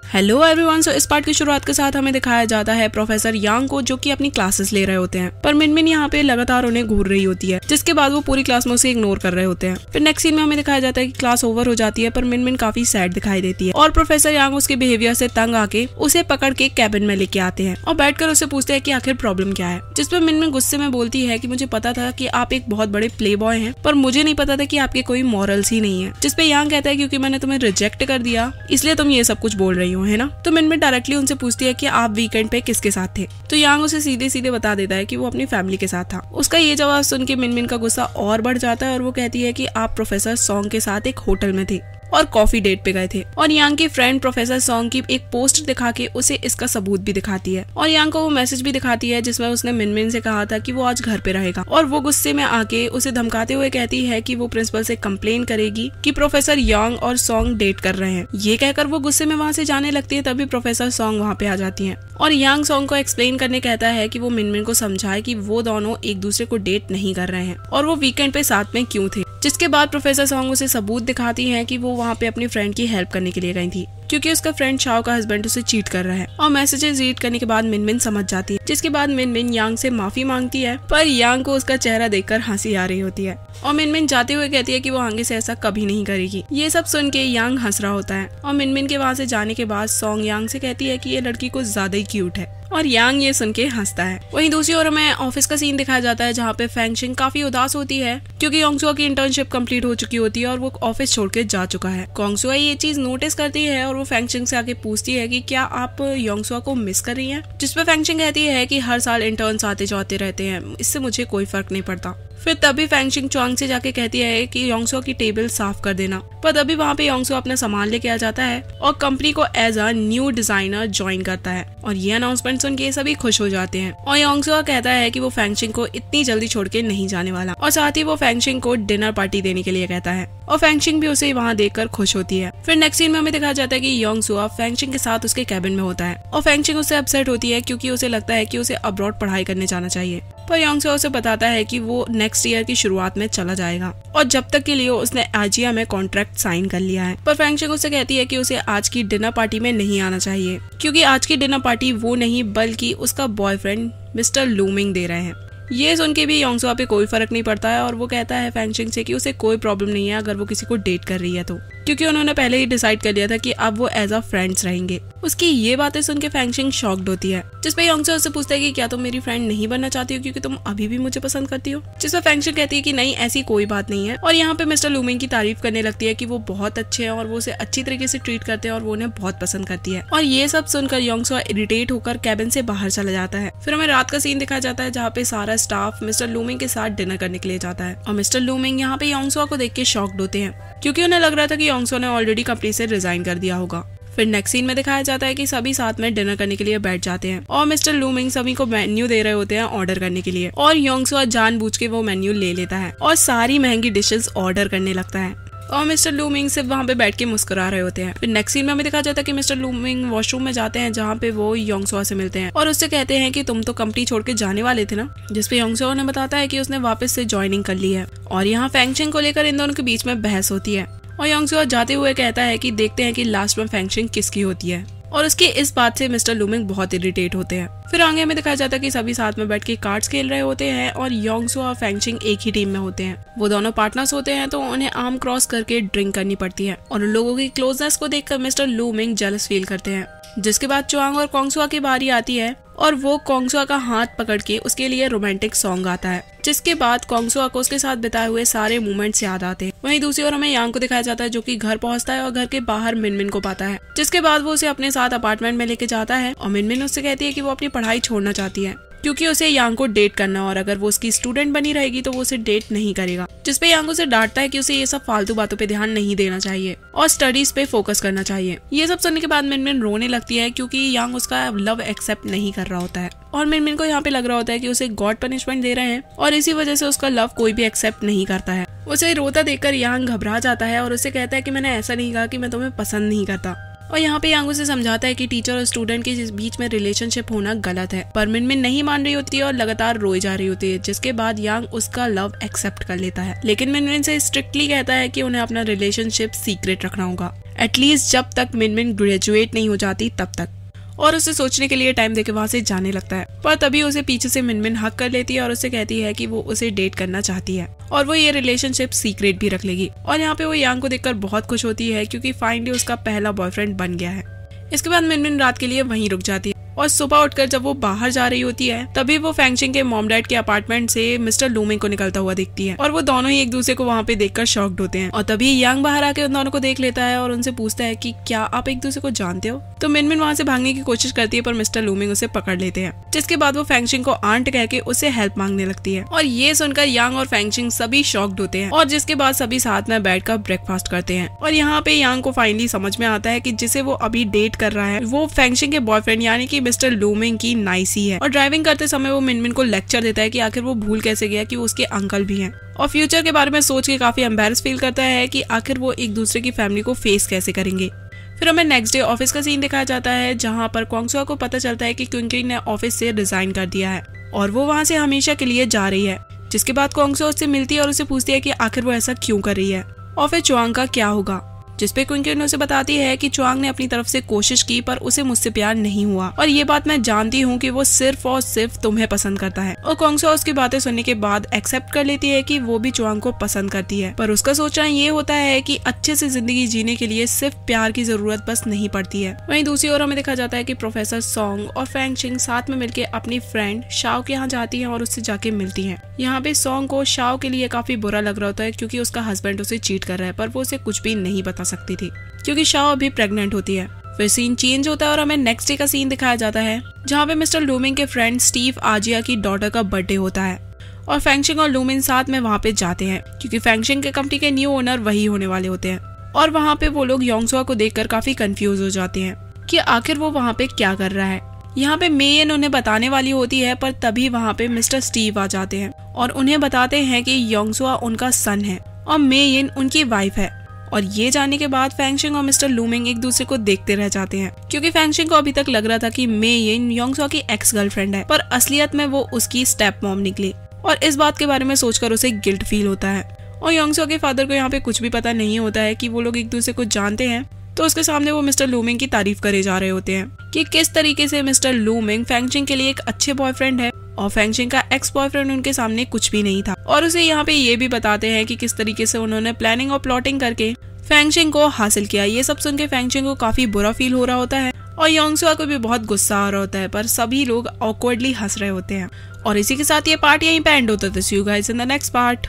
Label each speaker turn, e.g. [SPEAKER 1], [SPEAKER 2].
[SPEAKER 1] Hello everyone. सो इस part की शुरुआत के साथ हमें दिखाया जाता है प्रोफेसर यांग को, जो कि अपनी क्लासेस ले रहे होते हैं, पर मिनमिन यहाँ पे लगातार उन्हें घूर रही होती है, जिसके बाद वो पूरी क्लास में उसे इग्नोर कर रहे होते हैं। फिर नेक्स्ट सीन में हमें दिखाया जाता है कि क्लास ओवर हो जाती है, पर मिनमिन काफी सैड दिखाई देती है और प्रोफेसर यांग उसके बिहेवियर से तंग आके उसे पकड़ के कैबिन में लेके आते हैं और बैठकर उससे पूछते हैं कि आखिर प्रॉब्लम क्या है। जिसपे मिनमिन गुस्से में बोलती है कि मुझे पता था कि आप एक बहुत बड़े प्ले बॉय हैं, पर मुझे नहीं पता था कि आपके कोई मॉरल्स ही नहीं है। जिसपे यांग कहता है क्योंकि मैंने तुम्हें रिजेक्ट कर दिया इसलिए तुम ये सब कुछ बोल रही हो, है ना। तो मिनमिन डायरेक्टली उनसे पूछती है कि आप वीकेंड पे किसके साथ थे। तो यांग उसे सीधे सीधे बता देता है कि वो अपनी फैमिली के साथ था। उसका ये जवाब सुन के मिनमिन का गुस्सा और बढ़ जाता है और वो कहती है कि आप प्रोफेसर सॉन्ग के साथ एक होटल में थे और कॉफी डेट पे गए थे। और यांग की फ्रेंड प्रोफेसर सॉन्ग की एक पोस्ट दिखा के उसे इसका सबूत भी दिखाती है और यांग को वो मैसेज भी दिखाती है जिसमें उसने मिनमिन से कहा था कि वो आज घर पे रहेगा। और वो गुस्से में आके उसे धमकाते हुए कहती है कि वो प्रिंसिपल से कंप्लेन करेगी कि प्रोफेसर यांग और सॉन्ग डेट कर रहे हैं। ये कहकर वो गुस्से में वहाँ से जाने लगती है, तभी प्रोफेसर सॉन्ग वहाँ पे आ जाती है और यांग सॉन्ग को एक्सप्लेन करने कहता है कि वो मिनमिन को समझाए कि वो दोनों एक दूसरे को डेट नहीं कर रहे हैं और वो वीकेंड पे साथ में क्यों थे। जिसके बाद प्रोफेसर सॉन्ग उसे सबूत दिखाती है कि वो वहाँ पे अपनी फ्रेंड की हेल्प करने के लिए गई थी, क्योंकि उसका फ्रेंड शाओ का हस्बैंड उसे चीट कर रहा है। और मैसेजेस रीड करने के बाद मिनमिन समझ जाती है, जिसके बाद मिनमिन यांग से माफी मांगती है, पर यांग को उसका चेहरा देखकर हंसी आ रही होती है और मिनमिन जाते हुए कहती है कि वो आगे से ऐसा कभी नहीं करेगी। ये सब सुन के यांग हंस रहा होता है और मिनमिन के वहाँ से जाने के बाद सॉन्ग यांग से कहती है कि ये लड़की कुछ ज्यादा ही क्यूट है और यांग ये सुन के हंसता है। वहीं दूसरी ओर हमें ऑफिस का सीन दिखाया जाता है, जहाँ पे फेंगशिंग काफी उदास होती है क्योंकि योंगसुआ की इंटर्नशिप कंप्लीट हो चुकी होती है और वो ऑफिस छोड़ के जा चुका है। योंगसुआ ये चीज नोटिस करती है और वो फेंगशिंग से आके पूछती है कि क्या आप योंगसुआ को मिस कर रही हैं। जिसपे फेंगशिंग कहती है कि हर साल इंटर्न्स आते जाते रहते हैं, इससे मुझे कोई फर्क नहीं पड़ता। फिर तभी फेंगशिंग चुआंग से जाके कहती है कि योंगसुआ की टेबल साफ कर देना, पर तभी वहाँ पे योंगसुआ अपना सामान लेके आ जाता है और कंपनी को as a new designer join करता है। और ये अनाउंसमेंट सुन के सभी खुश हो जाते हैं और योंगसुआ कहता है कि वो फेंगशिंग को इतनी जल्दी छोड़ के नहीं जाने वाला और साथ ही वो फेंगशिंग को डिनर पार्टी देने के लिए कहता है और फेंगशिंग भी उसे वहाँ देखकर खुश होती है। फिर नेक्स्ट सीन में हमें दिखाया जाता है कि योंगसुआ फेंगशिंग के साथ उसके कैबिन में होता है और फेंगशिंग उससे अपसेट होती है क्योंकि उसे लगता है कि उसे अब्रॉड पढ़ाई करने जाना चाहिए, पर योंगसुआ उसे बताता है कि वो नेक्स्ट ईयर की शुरुआत में चला जाएगा और जब तक के लिए उसने आजिया में कॉन्ट्रैक्ट साइन कर लिया है। पर फेंगशिंग उससे कहती है कि उसे आज की डिनर पार्टी में नहीं आना चाहिए क्योंकि आज की डिनर पार्टी वो नहीं बल्कि उसका बॉयफ्रेंड मिस्टर लूमिंग दे रहे हैं। ये सुन के भी योंगसुआ पे कोई फर्क नहीं पड़ता है और वो कहता है फेंगशिंग से कि उसे कोई प्रॉब्लम नहीं है अगर वो किसी को डेट कर रही है तो, क्योंकि उन्होंने पहले ही डिसाइड कर लिया था कि अब वो एज अ फ्रेंड्स रहेंगे। उसकी ये बातें सुन के फेंगशिंग शॉक्ड होती है, जिसपे योंगसुआ उससे पूछता है कि क्या तुम मेरी फ्रेंड नहीं बनना चाहती हो क्योंकि तुम अभी भी मुझे पसंद करती हो। जिसपे फेंगशिंग कहती है कि नहीं, ऐसी कोई बात नहीं है और यहाँ पे मिस्टर लूमिंग की तारीफ करने लगती है कि वो बहुत अच्छे हैं और वो उसे अच्छी तरीके से ट्रीट करते हैं और वो उन्हें बहुत पसंद करती है। और ये सब सुनकर योंगसुआ इरिटेट होकर कैबिन से बाहर चला जाता है। फिर हमें रात का सीन दिखाया जाता है जहाँ पे सारा स्टाफ मिस्टर लूमिंग के साथ डिनर करने के लिए जाता है और मिस्टर लूमिंग यहाँ पे योंगसुआ को देख के शॉक्ड होते हैं क्योंकि उन्हें लग रहा था कि योंगसुआ ने ऑलरेडी कंपनी से रिजाइन कर दिया होगा। फिर नेक्स्ट सीन में दिखाया जाता है कि सभी साथ में डिनर करने के लिए बैठ जाते हैं और मिस्टर लूमिंग सभी को मेन्यू दे रहे होते हैं ऑर्डर करने के लिए और योंगसुआ जानबूझ के वो मेन्यू ले लेता है और सारी महंगी डिशेस ऑर्डर करने लगता है और मिस्टर लूमिंग सिर्फ वहाँ पे बैठ के मुस्कुरा रहे होते हैं। फिर नेक्स्ट सीन में हमें दिखाया जाता है कि मिस्टर लूमिंग वॉशरूम में जाते हैं जहाँ पे वो योंगसुआ से मिलते हैं और उससे कहते हैं कि तुम तो कंपनी छोड़ के जाने वाले थे ना। जिसपे योंगसुआ उन्हें बताता है कि उसने वापस से ज्वाइनिंग कर ली है और यहाँ फेंगशिंग को लेकर इन दोनों के बीच में बहस होती है और योंगसुआ जाते हुए कहता है कि देखते हैं कि लास्ट में फेंगशिंग किसकी होती है और उसकी इस बात से मिस्टर लूमिंग बहुत इरिटेट होते हैं। फिर आगे हमें दिखाया जाता है कि सभी साथ में बैठ के कार्ड्स खेल रहे होते हैं और योंगसुआ और फेंगशिंग एक ही टीम में होते हैं। वो दोनों पार्टनर्स होते हैं तो उन्हें आर्म क्रॉस करके ड्रिंक करनी पड़ती है और उन लोगों की क्लोजनेस को देखकर मिस्टर लूमिंग जेलस फील करते हैं। जिसके बाद चुआंग और कोंगसुआ की बारी आती है और वो कोंगसुआ का हाथ पकड़ के उसके लिए रोमांटिक सॉन्ग आता है, जिसके बाद कोंगसुआ को उसके साथ बिताए हुए सारे मोमेंट्स याद आते हैं। वहीं दूसरी ओर हमें यांग को दिखाया जाता है जो कि घर पहुंचता है और घर के बाहर मिनमिन को पाता है, जिसके बाद वो उसे अपने साथ अपार्टमेंट में लेके जाता है और मिनमिन उससे कहती है कि वो अपनी पढ़ाई छोड़ना चाहती है क्योंकि उसे यांग को डेट करना और अगर वो उसकी स्टूडेंट बनी रहेगी तो वो उसे डेट नहीं करेगा। जिसपे यांग उसे डांटता है कि उसे ये सब फालतू बातों पे ध्यान नहीं देना चाहिए और स्टडीज पे फोकस करना चाहिए। ये सब सुनने के बाद मिनमिन रोने लगती है क्योंकि यांग उसका लव एक्सेप्ट नहीं कर रहा होता है और मिनमिन को यहाँ पे लग रहा होता है कि उसे गॉड पनिशमेंट दे रहे हैं और इसी वजह से उसका लव कोई भी एक्सेप्ट नहीं करता है। उसे रोता देखकर यांग घबरा जाता है और उसे कहता है कि मैंने ऐसा नहीं कहा कि मैं तुम्हें पसंद नहीं करता। और यहाँ पे यांग उसे समझाता है कि टीचर और स्टूडेंट के बीच में रिलेशनशिप होना गलत है, पर मिनमिन नहीं मान रही होती है और लगातार रोई जा रही होती है, जिसके बाद यांग उसका लव एक्सेप्ट कर लेता है। लेकिन मिनमिन से स्ट्रिक्टली कहता है कि उन्हें अपना रिलेशनशिप सीक्रेट रखना होगा, एटलीस्ट जब तक मिनमिन ग्रेजुएट नहीं हो जाती तब तक। और उसे सोचने के लिए टाइम देके वहाँ से जाने लगता है, पर तभी उसे पीछे से मिनमिन हक कर लेती है और उसे कहती है कि वो उसे डेट करना चाहती है और वो ये रिलेशनशिप सीक्रेट भी रख लेगी। और यहाँ पे वो यांग को देखकर बहुत खुश होती है क्योंकि फाइनली उसका पहला बॉयफ्रेंड बन गया है। इसके बाद मिनमिन रात के लिए वहीं रुक जाती है और सुबह उठकर जब वो बाहर जा रही होती है तभी वो फैंगशिंग के मॉम डैड के अपार्टमेंट से मिस्टर लूमिंग को निकलता हुआ दिखती है और वो दोनों ही एक दूसरे को वहाँ पे देखकर शॉक्ड होते हैं। और तभी यांग बाहर आके उन दोनों को देख लेता है और उनसे पूछता है कि क्या आप एक दूसरे को जानते हो। तो मिनमिन वहाँ से भागने की कोशिश करती है पर मिस्टर लूमिंग उसे पकड़ लेते हैं, जिसके बाद वो फैंगशिंग को आंट कह के उसे हेल्प मांगने लगती है। और ये सुनकर यांग और फैंगशिंग सभी शॉक्ड होते हैं और जिसके बाद सभी साथ में बैठकर ब्रेकफास्ट करते हैं। और यहाँ पे यांग को फाइनली समझ में आता है कि जिसे वो अभी डेट कर रहा है वो फैंगशिंग के बॉयफ्रेंड यानी कि मिस्टर लूमिंग की नाइसी है। और ड्राइविंग करते समय वो मिनमिन को लेक्चर देता है कि आखिर वो भूल कैसे गया कि वो उसके अंकल भी हैं और फ्यूचर के बारे में सोच के काफी एम्बैरेस फील करता है कि आखिर वो एक दूसरे की फैमिली को फेस कैसे करेंगे। फिर हमें नेक्स्ट डे ऑफिस का सीन दिखाया जाता है जहाँ पर क्वांगसुआ को पता चलता है कि क्विंकिन ने ऑफिस से रिजाइन कर दिया है और वो वहाँ से हमेशा के लिए जा रही है। जिसके बाद क्वांगसुआ उससे मिलती है और उसे पूछती है कि आखिर वो ऐसा क्यों कर रही है और फिर चुआंग का क्या होगा, जिसपे क्विंकिन उसे बताती है कि चुआंग ने अपनी तरफ से कोशिश की पर उसे मुझसे प्यार नहीं हुआ और ये बात मैं जानती हूँ कि वो सिर्फ और सिर्फ तुम्हें पसंद करता है। और क्वांगसुआ उसकी बातें सुनने के बाद एक्सेप्ट कर लेती है कि वो भी चुआंग को पसंद करती है, पर उसका सोचना ये होता है कि अच्छे से जिंदगी जीने के लिए सिर्फ प्यार की जरूरत बस नहीं पड़ती है। वहीं दूसरी ओर हमें देखा जाता है कि प्रोफेसर सॉन्ग और फैंगशिंग साथ में मिलकर अपनी फ्रेंड शाओ के यहाँ जाती है और उससे जाके मिलती है। यहाँ पे सॉन्ग को शाओ के लिए काफी बुरा लग रहा होता है क्योंकि उसका हस्बैंड उसे चीट कर रहा है, पर वो उसे कुछ भी नहीं बता सकती थी क्योंकि शाओ अभी प्रेग्नेंट होती है। फिर सीन चेंज होता है और हमें नेक्स्ट डे का सीन दिखाया जाता है जहाँ पे मिस्टर लूमिंग के फ्रेंड स्टीव आजिया की डॉटर का बर्थडे होता है और फैंगशिंग और लूमिंग साथ में वहाँ पे जाते हैं क्योंकि फैंगशिंग के कंपनी के न्यू ओनर वही होने वाले होते हैं। और वहाँ पे वो लोग योंगसुआ को देखकर काफी कंफ्यूज हो जाते हैं कि आखिर वो वहाँ पे क्या कर रहा है। यहाँ पे मेयन उन्हें बताने वाली होती है पर तभी वहाँ पे मिस्टर स्टीव आ जाते हैं और उन्हें बताते हैं कि योंगसुआ उनका सन है और मेयन उनकी वाइफ है। और ये जानने के बाद फैंगशिंग और मिस्टर लूमिंग एक दूसरे को देखते रह जाते हैं क्योंकि फैंगशिंग को अभी तक लग रहा था कि मेयन योंगसुआ की एक्स गर्लफ्रेंड है, पर असलियत में वो उसकी स्टेप मॉम निकली और इस बात के बारे में सोचकर उसे गिल्ट फील होता है। और योंगसुआ के फादर को यहाँ पे कुछ भी पता नहीं होता है कि वो लोग एक दूसरे को जानते हैं, तो उसके सामने वो मिस्टर लूमिंग की तारीफ करे जा रहे होते हैं कि किस तरीके से मिस्टर लूमिंग फैंगशिंग के लिए एक अच्छे बॉयफ्रेंड है और फैंगशिंग का एक्स बॉयफ्रेंड उनके सामने कुछ भी नहीं था। और उसे यहाँ पे ये भी बताते हैं कि किस तरीके से उन्होंने प्लानिंग और प्लॉटिंग करके फैंगशिंग को हासिल किया। ये सब सुन के फैंगशिंग को काफी बुरा फील हो रहा होता है और योंगसुआ को भी बहुत गुस्सा आ रहा होता है, पर सभी लोग ऑकवर्डली हंस रहे होते हैं। और इसी के साथ ये पार्ट यहीं पे एंड होता है। See you guys in the next part.